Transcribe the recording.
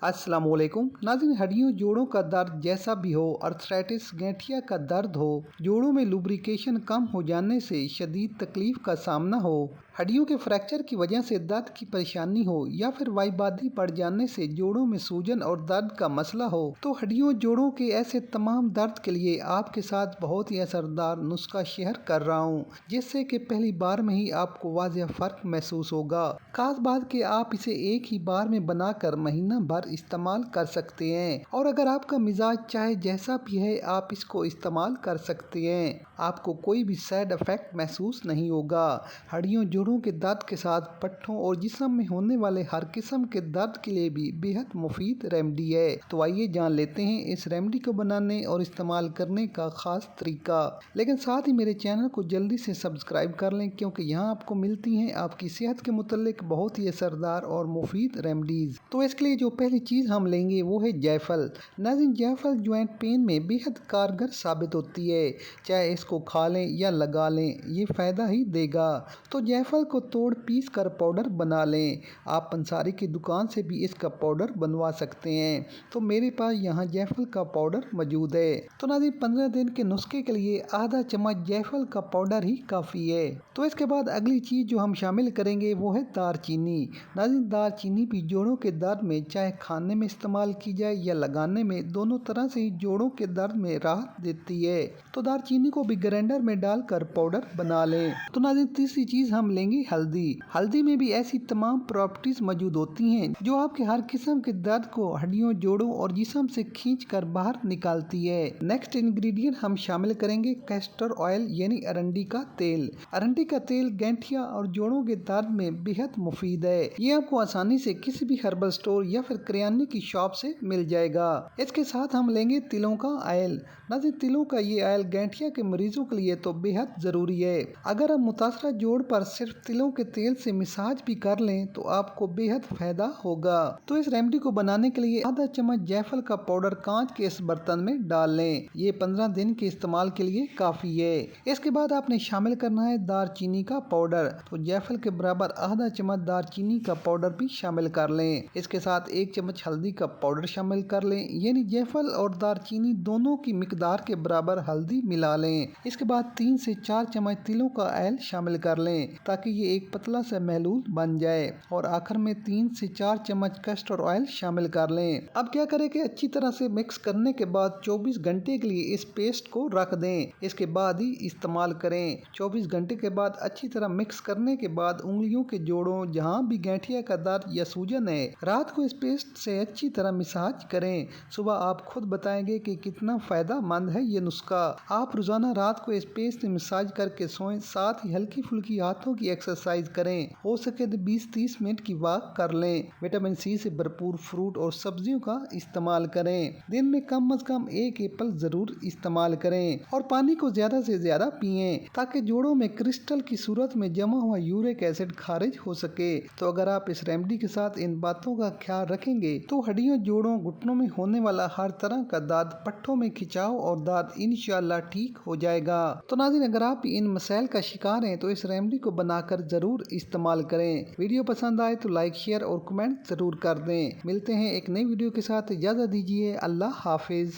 अस्सलाम वालेकुम नाज़रीन, हड्डियों जोड़ों का दर्द जैसा भी हो, अर्थराइटिस, गठिया का दर्द हो, जोड़ों में लुब्रिकेशन कम हो जाने से शदीद तकलीफ का सामना हो, हड्डियों के फ्रैक्चर की वजह से दर्द की परेशानी हो या फिर वाईबादी पड़ जाने से जोड़ों में सूजन और दर्द का मसला हो, तो हड्डियों जोड़ों के ऐसे तमाम दर्द के लिए आपके साथ बहुत ही असरदार नुस्खा शेयर कर रहा हूँ, जिससे कि पहली बार में ही आपको वाज़ेह फ़र्क महसूस होगा। खास बात कि आप इसे एक ही बार में बनाकर महीना भर इस्तेमाल कर सकते हैं और अगर आपका मिजाज चाहे जैसा भी है आप इसको इस्तेमाल कर सकते हैं। आपको कोई भी साइड इफ़ेक्ट महसूस नहीं होगा। हड्डियों जोड़ों के दर्द के साथ पट्ठों और जिस्म में होने वाले हर किस्म के दर्द के लिए भी बेहद मुफीद रेमेडी है। तो आइए जान लेते हैं इस रेमेडी को बनाने और इस्तेमाल करने का ख़ास तरीका। लेकिन साथ ही मेरे चैनल को जल्दी से सब्सक्राइब कर लें, क्योंकि यहाँ आपको मिलती हैं आपकी सेहत के मुतल्लिक बहुत ही असरदार और मुफीद रेमेडीज़। तो इसके लिए जो पहली चीज़ हम लेंगे वो है जायफल। नाज़रीन, जायफल जॉइंट पेन में बेहद कारगर साबित होती है। चाहे इसको खा लें या लगा लें, ये फ़ायदा ही देगा। तो जायफल को तोड़ पीस कर पाउडर बना लें। आप पंसारी की दुकान से भी इसका पाउडर बनवा सकते हैं। तो मेरे पास यहाँ जायफल का पाउडर मौजूद है। तो नाज़रीन, 15 दिन के नुस्खे के लिए आधा चम्मच जायफल का पाउडर ही काफ़ी है। तो इसके बाद अगली चीज़ जो हम शामिल करेंगे वो है दारचीनी। नाज़रीन, दारचीनी भी जोड़ों के दर्द में चाहे खाने में इस्तेमाल की जाए या लगाने में, दोनों तरह से ही जोड़ों के दर्द में राहत देती है। तो दारचीनी को भी ग्राइंडर में डालकर पाउडर बना लें। तो नाज़रीन, तीसरी चीज़ हम लेंगे हल्दी। हल्दी में भी ऐसी तमाम प्रॉपर्टीज मौजूद होती हैं जो आपके हर किस्म के दर्द को हड्डियों, जोड़ों और जिस्म से खींच कर बाहर निकालती है। नेक्स्ट इंग्रेडिएंट हम शामिल करेंगे कैस्टर ऑयल यानी अरंडी का तेल। अरंडी का तेल गठिया और जोड़ों के दर्द में बेहद मुफीद है। ये आपको आसानी से किसी भी हर्बल स्टोर या फिर किराने की शॉप से मिल जाएगा। इसके साथ हम लेंगे तिलों का ऑयल। नाज़रीन, तिलों का ये ऑयल गठिया के मरीजों के लिए तो बेहद ज़रूरी है। अगर आप मुतासरा जोड़ पर सिर्फ तिलों के तेल से मसाज भी कर लें तो आपको बेहद फायदा होगा। तो इस रेमेडी को बनाने के लिए आधा चम्मच जायफल का पाउडर कांच के इस बर्तन में डाल लें। ये 15 दिन के इस्तेमाल के लिए काफ़ी है। इसके बाद आपने शामिल करना है दारचीनी का पाउडर। तो जायफल के बराबर आधा चम्मच दारचीनी का पाउडर भी शामिल कर लें। इसके साथ 1 चम्मच हल्दी का पाउडर शामिल कर लें, यानी जायफल और दारचीनी दोनों की मिकदार के बराबर हल्दी मिला लें। इसके बाद 3 से 4 चम्मच तिलों का ऑयल शामिल कर लें ताकि ये एक पतला सा महलूल बन जाए और आखिर में 3 से 4 चम्मच कैस्टर ऑयल शामिल कर लें। अब क्या करें कि अच्छी तरह से मिक्स करने के बाद 24 घंटे के लिए इस पेस्ट को रख दें। इसके बाद ही इस्तेमाल करें। 24 घंटे के बाद अच्छी तरह मिक्स करने के बाद उंगलियों के जोड़ों जहां भी गठिया का दर्द या सूजन है, रात को इस पेस्ट से अच्छी तरह मसाज करें। सुबह आप खुद बताएंगे कि कितना फायदा मंद है ये नुस्खा। आप रोजाना रात को इस पेस्ट से मसाज करके सोएं। साथ ही हल्की फुल्की हाथों की एक्सरसाइज करें। हो सके तो 20-30 मिनट की वॉक कर लें। विटामिन सी से भरपूर फ्रूट और सब्जियों का इस्तेमाल करें। दिन में कम से कम 1 एप्पल जरूर इस्तेमाल करें और पानी को ज्यादा से ज्यादा पिएं ताकि जोड़ों में क्रिस्टल की सूरत में जमा हुआ यूरिक एसिड खारिज हो सके। तो अगर आप इस रेमेडी के साथ इन बातों का ख्याल रखेंगे तो हड्डियों, जोड़ों, घुटनों में होने वाला हर तरह का दर्द, पट्टों में खिंचाव और दर्द इंशाल्लाह ठीक हो जाएगा। तो नाज़रीन, अगर आप इन मसाइल का शिकार हैं तो इस रेमेडी को बनाकर जरूर इस्तेमाल करें। वीडियो पसंद आए तो लाइक, शेयर और कमेंट जरूर कर दें। मिलते हैं एक नई वीडियो के साथ। इजाज़त दीजिए। अल्लाह हाफिज।